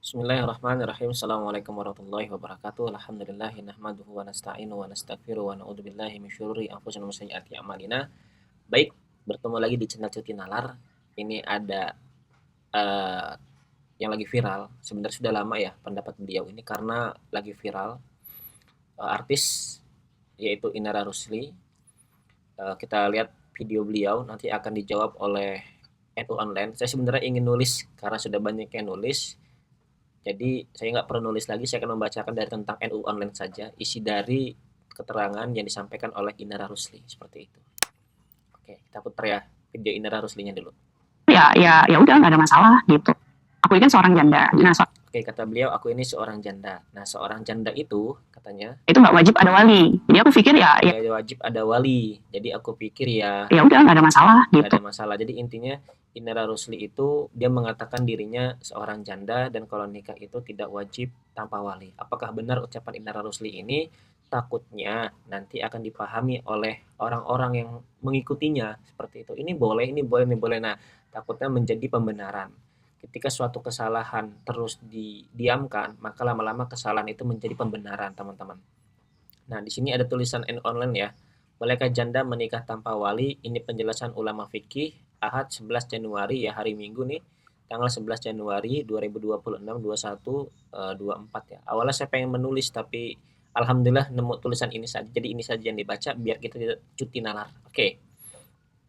Bismillahirrahmanirrahim. Assalamualaikum warahmatullahi wabarakatuh. Alhamdulillahi nahmaduhu wa nasta'inu wa nastaghfiruh wa na'udzubillahi min syururi anfusina wa sayyiati a'malina. Baik, bertemu lagi di channel Cuti Nalar. Ini ada eh, yang lagi viral. Sebenarnya sudah lama ya pendapat beliau ini karena lagi viral. Artis yaitu Inara Rusli. Kita lihat video beliau nanti akan dijawab oleh NU Online. Saya sebenarnya ingin nulis karena sudah banyak yang nulis. Jadi saya nggak perlu nulis lagi, saya akan membacakan dari tentang NU Online saja, isi dari keterangan yang disampaikan oleh Inara Rusli, seperti itu. Oke, kita putar ya video Inara Ruslinya dulu. Ya udah nggak ada masalah gitu. Aku ini kan seorang janda. Oke, kata beliau, aku ini seorang janda. Nah, seorang janda itu, katanya, Itu nggak wajib ada wali. Jadi aku pikir ya nggak wajib ada wali. Jadi aku pikir ya ya udah nggak ada masalah nggak gitu. ada masalah. Jadi intinya Inara Rusli itu dia mengatakan dirinya seorang janda dan kalau nikah itu tidak wajib tanpa wali. Apakah benar ucapan Inara Rusli ini? Takutnya nanti akan dipahami oleh orang-orang yang mengikutinya seperti itu. Ini boleh, ini boleh, ini boleh. Nah, takutnya menjadi pembenaran. Ketika suatu kesalahan terus didiamkan, maka lama-lama kesalahan itu menjadi pembenaran, teman-teman. Nah, di sini ada tulisan online ya. Bolehkah janda menikah tanpa wali? Ini penjelasan ulama fikih Ahad 11 Januari ya, hari Minggu nih. Tanggal 11 Januari 2026 21 24 ya. Awalnya saya pengen menulis tapi alhamdulillah nemu tulisan ini saja. Jadi ini saja yang dibaca biar kita tidak cuti nalar. Oke.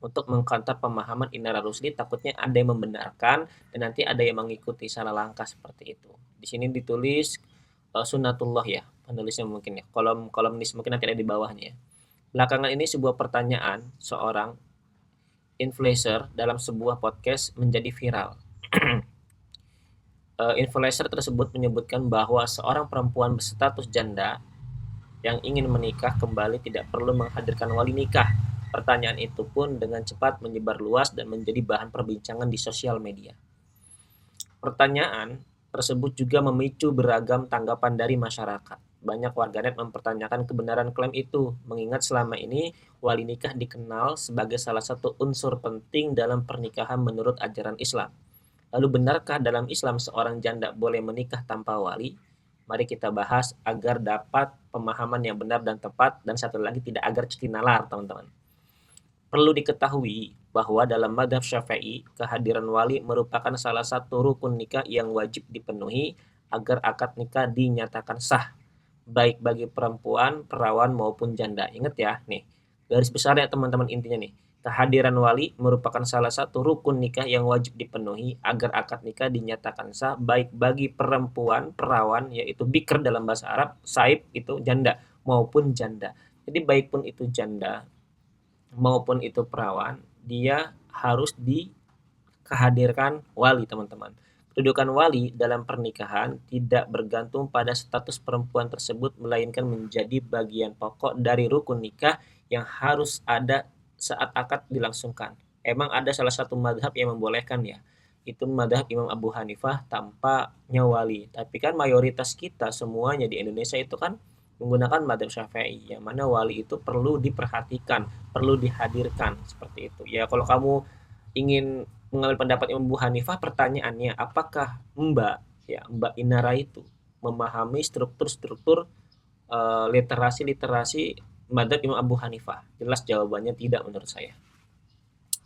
Untuk mengkantar pemahaman Inara Rusli takutnya ada yang membenarkan dan nanti ada yang mengikuti salah langkah seperti itu. Di sini ditulis Sunnatullah ya, penulisnya mungkin ya. Kolomnis mungkin nanti ada di bawahnya ya. Belakangan ini sebuah pertanyaan seorang influencer dalam sebuah podcast menjadi viral. Influencer tersebut menyebutkan bahwa seorang perempuan berstatus janda yang ingin menikah kembali tidak perlu menghadirkan wali nikah. Pertanyaan itu pun dengan cepat menyebar luas dan menjadi bahan perbincangan di sosial media. Pertanyaan tersebut juga memicu beragam tanggapan dari masyarakat. Banyak warganet mempertanyakan kebenaran klaim itu, mengingat selama ini wali nikah dikenal sebagai salah satu unsur penting dalam pernikahan menurut ajaran Islam. Lalu benarkah dalam Islam seorang janda boleh menikah tanpa wali? Mari kita bahas agar dapat pemahaman yang benar dan tepat dan satu lagi tidak agar cuti nalar, teman-teman. Perlu diketahui bahwa dalam madhab Syafi'i, kehadiran wali merupakan salah satu rukun nikah yang wajib dipenuhi agar akad nikah dinyatakan sah, baik bagi perempuan, perawan maupun janda. Ingat ya, nih, garis besarnya teman-teman intinya nih. Kehadiran wali merupakan salah satu rukun nikah yang wajib dipenuhi agar akad nikah dinyatakan sah, baik bagi perempuan, perawan, yaitu bikr dalam bahasa Arab, saib itu janda, maupun janda. Jadi baik pun itu janda maupun itu perawan, dia harus dikehadirkan wali, teman-teman. Kedudukan wali dalam pernikahan tidak bergantung pada status perempuan tersebut, melainkan menjadi bagian pokok dari rukun nikah yang harus ada saat akad dilangsungkan. Emang ada salah satu madhab yang membolehkan ya, itu madhab Imam Abu Hanifah tanpa nyawali. Tapi kan mayoritas kita semuanya di Indonesia itu kan menggunakan madhab Syafi'i, yang mana wali itu perlu diperhatikan, perlu dihadirkan seperti itu. Ya kalau kamu ingin mengambil pendapat Imam Abu Hanifah, pertanyaannya apakah Mbak Inara itu memahami struktur-struktur literasi-literasi madhab Imam Abu Hanifah? Jelas jawabannya tidak menurut saya.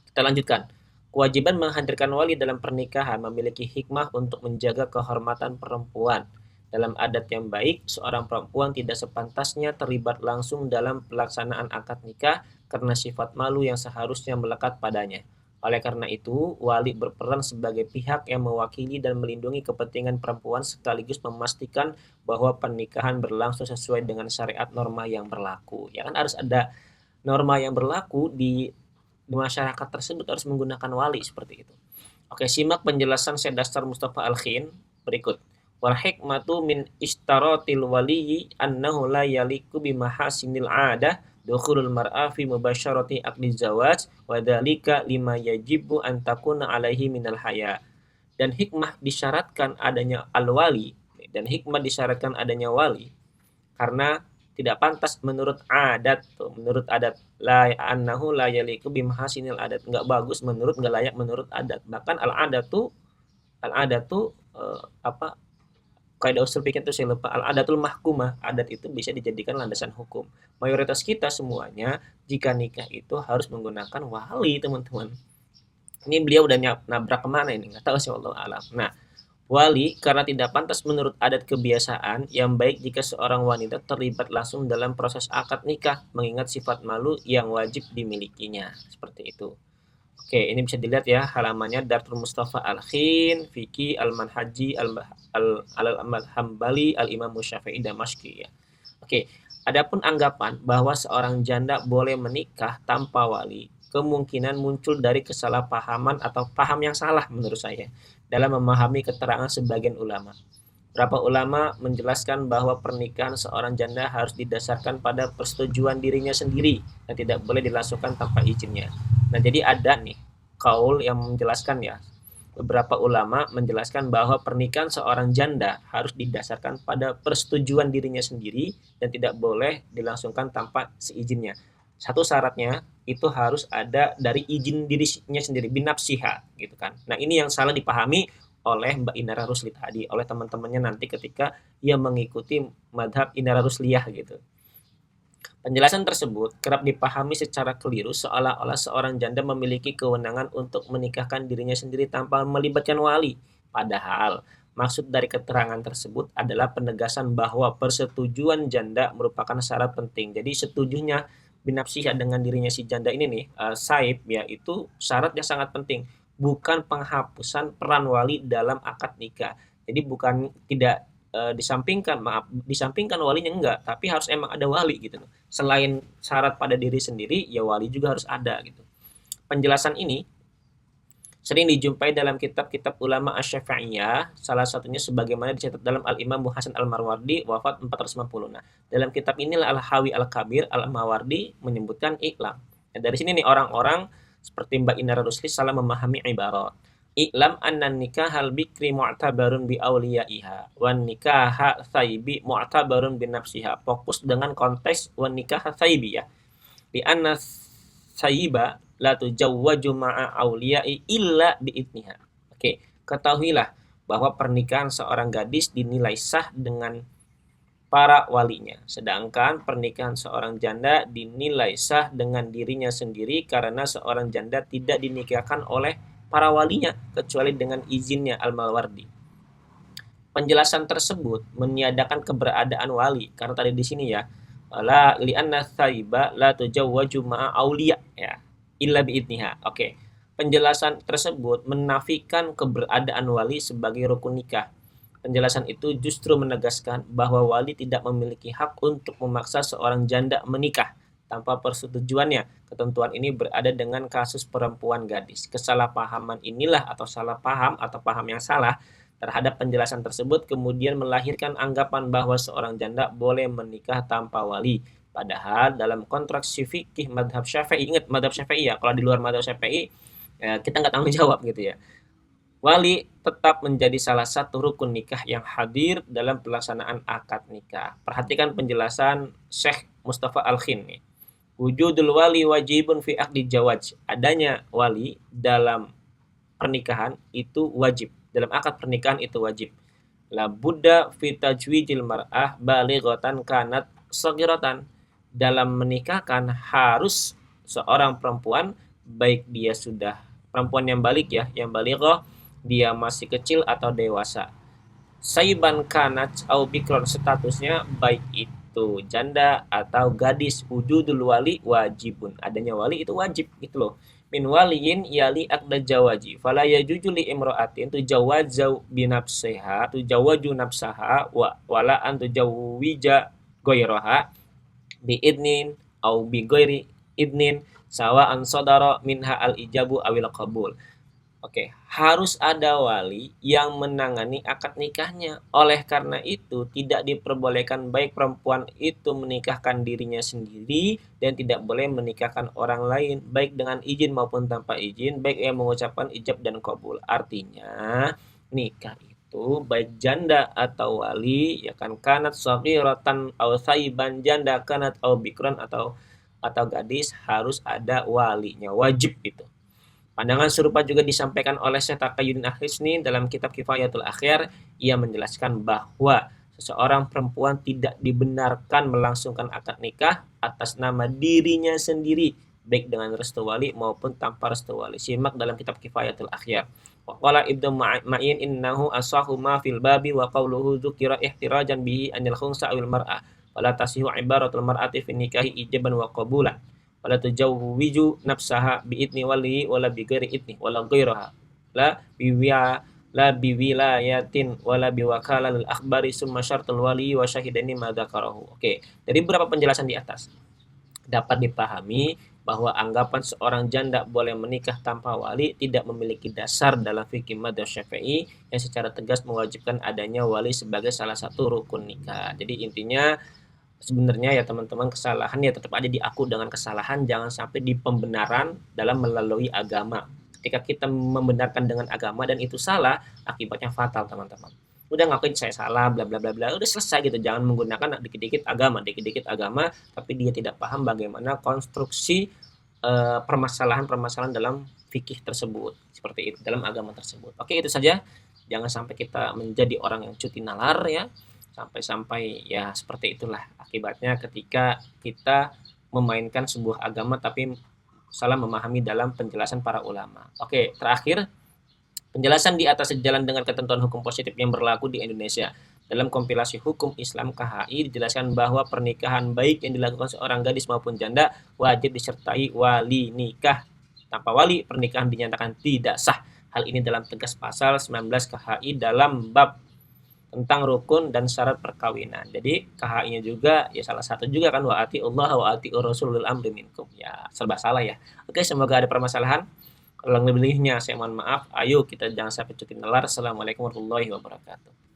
Kita lanjutkan. Kewajiban menghadirkan wali dalam pernikahan memiliki hikmah untuk menjaga kehormatan perempuan. Dalam adat yang baik, seorang perempuan tidak sepantasnya terlibat langsung dalam pelaksanaan akad nikah karena sifat malu yang seharusnya melekat padanya. Oleh karena itu, wali berperan sebagai pihak yang mewakili dan melindungi kepentingan perempuan sekaligus memastikan bahwa pernikahan berlangsung sesuai dengan syariat norma yang berlaku. Ya kan harus ada norma yang berlaku di masyarakat tersebut harus menggunakan wali seperti itu. Oke, simak penjelasan Syekh Dastar Mustafa Al-Khin berikut. Wal hikmatu min istaratil waliyyi annahu la yaliku bimahasinil adah dukhulul mar'a fi mubasyarati aqdi zawaj wa dzalika lima yajibu an takuna alaihi minal haya. Dan hikmah disyaratkan adanya al-wali dan hikmah disyaratkan adanya wali karena tidak pantas menurut adat tuh, menurut adat la annahu la yaliku bimahasinil adat, nggak bagus menurut, nggak layak menurut adat. Bahkan al adat tuh apa kaidah usul fikih itu saya lupa, al-adatul mahkumah, adat itu bisa dijadikan landasan hukum. Mayoritas kita semuanya jika nikah itu harus menggunakan wali, teman-teman. Ini beliau udah nabrak kemana ini? Nggak tahu sih, wallahu alam. Nah, wali karena tidak pantas menurut adat kebiasaan yang baik jika seorang wanita terlibat langsung dalam proses akad nikah, mengingat sifat malu yang wajib dimilikinya. Seperti itu. Oke, ini bisa dilihat ya halamannya Darul Mustafa Al-Khin, Fiki Al-Manhaji Al-Hambali Al-Imam Syafi'i Damashqi ya. Oke, adapun anggapan bahwa seorang janda boleh menikah tanpa wali, kemungkinan muncul dari kesalahpahaman atau paham yang salah menurut saya dalam memahami keterangan sebagian ulama. Beberapa ulama menjelaskan bahwa pernikahan seorang janda harus didasarkan pada persetujuan dirinya sendiri dan tidak boleh dilangsungkan tanpa izinnya. Nah, jadi ada nih kaul yang menjelaskan ya. Beberapa ulama menjelaskan bahwa pernikahan seorang janda harus didasarkan pada persetujuan dirinya sendiri dan tidak boleh dilangsungkan tanpa seizinnya. Satu syaratnya itu harus ada dari izin dirinya sendiri, binafsiha gitu kan. Nah, ini yang salah dipahami oleh Mbak Inara Rusli tadi, oleh teman-temannya nanti ketika ia mengikuti madhab Inara Rusliyah gitu. Penjelasan tersebut kerap dipahami secara keliru seolah-olah seorang janda memiliki kewenangan untuk menikahkan dirinya sendiri tanpa melibatkan wali. Padahal, maksud dari keterangan tersebut adalah penegasan bahwa persetujuan janda merupakan syarat penting. Jadi setujunya binafsihah dengan dirinya si janda ini nih, saib ya, itu syarat yang sangat penting. Bukan penghapusan peran wali dalam akad nikah. Jadi bukan tidak disampingkan, maaf, disampingkan walinya enggak, tapi harus emang ada wali gitu loh. Selain syarat pada diri sendiri, ya wali juga harus ada gitu. Penjelasan ini sering dijumpai dalam kitab-kitab ulama Asy-Syafi'iyah, salah satunya sebagaimana dicatat dalam Al-Imam Hasan Al-Marwardi wafat 450. Nah, dalam kitab inilah Al-Hawi Al-Kabir Al-Mawardi menyebutkan iklam. Nah, dari sini nih orang-orang seperti Mbak Inara Rusli salah memahami ibarat. Iklam anna nikahal bikri mu'tabarun bi awliyaiha wan nikaha thaybi mu'tabarun bi nafsiha. Fokus dengan konteks wan nikah thaybi ya. Di anna thayba la tujawwaju ma'a awliyai illa biidniha. Oke, ketahuilah bahwa pernikahan seorang gadis dinilai sah dengan para walinya, sedangkan pernikahan seorang janda dinilai sah dengan dirinya sendiri karena seorang janda tidak dinikahkan oleh para walinya kecuali dengan izinnya. Al-Mawardi. Penjelasan tersebut meniadakan keberadaan wali karena tadi di sini ya, la li'anna thaiba la tujawwaju ma'a auliya ya illa biidniha. Oke. Penjelasan tersebut menafikan keberadaan wali sebagai rukun nikah. Penjelasan itu justru menegaskan bahwa wali tidak memiliki hak untuk memaksa seorang janda menikah tanpa persetujuannya. Ketentuan ini berada dengan kasus perempuan gadis. Kesalahpahaman inilah atau salah paham atau paham yang salah terhadap penjelasan tersebut kemudian melahirkan anggapan bahwa seorang janda boleh menikah tanpa wali. Padahal dalam kontrak fikih madhab Syafi'i, ingat madhab Syafi'i ya, kalau di luar madhab Syafi'i ya, kita nggak tanggung jawab gitu ya. Wali tetap menjadi salah satu rukun nikah yang hadir dalam pelaksanaan akad nikah. Perhatikan penjelasan Syekh Mustafa Al-Khin nih. Wujudul wali wajibun fi aqdi jawaj. Adanya wali dalam pernikahan itu wajib. Dalam akad pernikahan itu wajib. La budda fi tajwijil mar'ah balighatan kanat saghiratan. Dalam menikahkan harus seorang perempuan, baik dia sudah perempuan yang balik ya, yang balighah, dia masih kecil atau dewasa. Saiban kanat au bikron, statusnya baik itu janda atau gadis. Wujudul wali wajibun. Adanya wali itu wajib gitu loh. Min waliyin yali akda jawaji. Fala yajuju li imra'atin tujawwaju binafsiha tujawwaju nafsaha wa wala an tujawwija ghairaha bi idnin au bi ghairi idnin sawa'an sadara minha al ijabu awil qabul. Oke, harus ada wali yang menangani akad nikahnya. Oleh karena itu, tidak diperbolehkan baik perempuan itu menikahkan dirinya sendiri dan tidak boleh menikahkan orang lain, baik dengan izin maupun tanpa izin, baik yang mengucapkan ijab dan qabul. Artinya, nikah itu baik janda atau wali, ya kan, kanat shaghiratan aw thayyiban, janda kanat aw bikran atau gadis, harus ada walinya, wajib itu. Pandangan serupa juga disampaikan oleh Syekh Taqiyuddin Al-Hisni dalam kitab Kifayatul Akhyar. Ia menjelaskan bahwa seseorang perempuan tidak dibenarkan melangsungkan akad nikah atas nama dirinya sendiri, baik dengan restu wali maupun tanpa restu wali. Simak dalam kitab Kifayatul Akhyar. Waqala Ibnu Ma'in innahu asahu ma fil babi wa qawluhu dzukira ihtirajan bihi anil khunsa awil mar'ah. Wala tasihu ibaratul mar'ati fi nikahi ijaban wa qabulan. Wala tujawwiju nafsaha biidni wali wala bighairi idni wala ghairaha. La biwiya la biwilayatin wala biwakala lil akhbari summa syartul wali wa syahidani ma dzakarahu. Oke, dari beberapa penjelasan di atas dapat dipahami bahwa anggapan seorang janda boleh menikah tanpa wali tidak memiliki dasar dalam fikih madzhab Syafi'i yang secara tegas mewajibkan adanya wali sebagai salah satu rukun nikah. Jadi intinya sebenarnya ya teman-teman, kesalahan ya tetap aja diaku dengan kesalahan, jangan sampai di pembenaran dalam melalui agama. Ketika kita membenarkan dengan agama dan itu salah, akibatnya fatal teman-teman. Udah ngakuin saya salah, bla bla bla bla, udah selesai gitu. Jangan menggunakan dikit-dikit agama, tapi dia tidak paham bagaimana konstruksi permasalahan-permasalahan dalam fikih tersebut, seperti itu dalam agama tersebut. Oke, itu saja. Jangan sampai kita menjadi orang yang cuti nalar ya, sampai-sampai ya seperti itulah akibatnya ketika kita memainkan sebuah agama tapi salah memahami dalam penjelasan para ulama. Oke, terakhir, penjelasan di atas sejalan dengan ketentuan hukum positif yang berlaku di Indonesia. Dalam kompilasi hukum Islam KHI dijelaskan bahwa pernikahan baik yang dilakukan seorang gadis maupun janda wajib disertai wali nikah. Tanpa wali, pernikahan dinyatakan tidak sah. Hal ini dalam tegas pasal 19 KHI dalam bab tentang rukun dan syarat perkawinan. Jadi KHI-nya juga ya salah satu juga kan wa atiullah wa atiur rasulul amri minkum. Ya serba salah ya. Oke, semoga ada permasalahan. Kalau lebihnya saya mohon maaf. Ayo kita jangan sampai cuti nalar. Assalamualaikum warahmatullahi wabarakatuh.